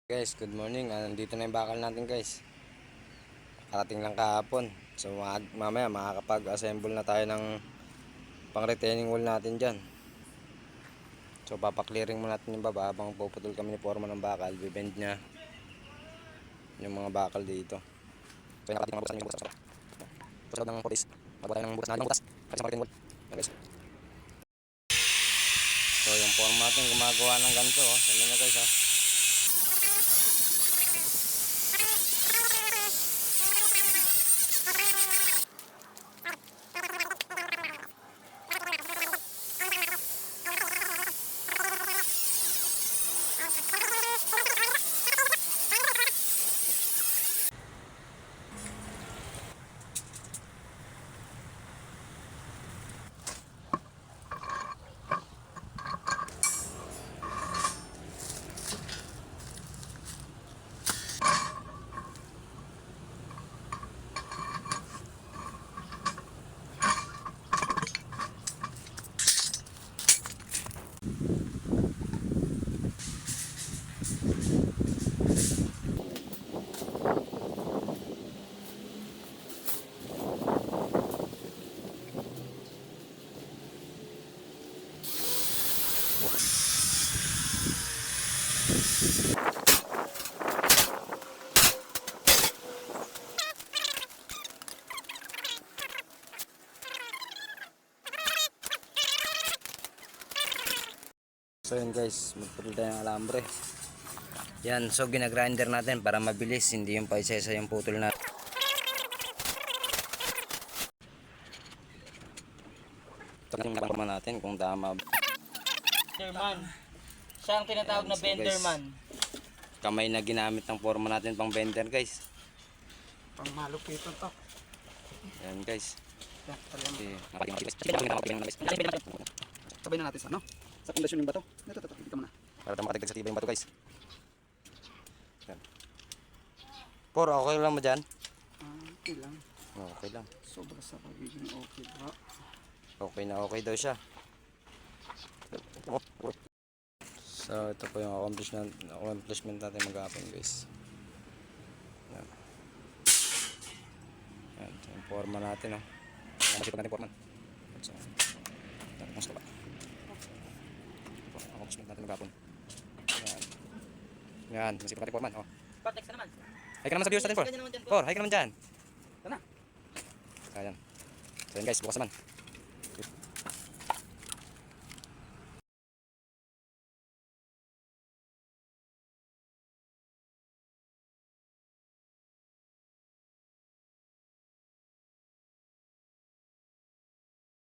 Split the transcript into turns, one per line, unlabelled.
Guys, good morning. Nandito na yung bakal natin, guys. Karating lang kahapon. So mamaya makakapag-assemble na tayo ng pang-retaining wall natin dyan. So papaklearing muna natin yung baba habang puputol kami ni Foreman ng bakal. Bibend niya yung mga bakal dito. So yung nakarating mga bukas namin yung bukas. So ng polis. Mababa tayo ng bukas natin yung bukas. Kasi pang-retaining wall. Yan, guys. So yung Foreman natin gumagawa ng ganito. Tignan nyo, guys, ha. So yun, guys, magputol tayo ng alambre. Yan, so ginagrinder natin para mabilis, hindi yung paisa-isa yung putol natin. Ito yung kapama natin kung tama.
Benderman. Siya ang tinatawag na
So,
Benderman.
Kamay na ginamit ng forma natin pang bender, guys.
Pang malupitan to.
Yan, guys.
Sabay na natin sa ano? Sa pundasyon yung bato. Ito, hindi ka muna.
Para makatagdag sa tibay yung bato, guys. Yan. Por, okay lang mo dyan?
Okay lang.
Okay lang.
Sobra sa pagiging okay ba?
Okay na okay daw siya. So ito po yung accomplishment natin maghapon, guys. Yan. Yan, yung forma natin, oh. Masipag natin forma. So, yan, mas baba. Accomplishment natin maghapon. Yan. Yan, masipag natin forma, oh.
Cortex na naman.
Hay ka naman sa viewers natin, Por. Por, hay ka naman dyan.
Ito na.
Ayan. So yun, guys, bukas naman.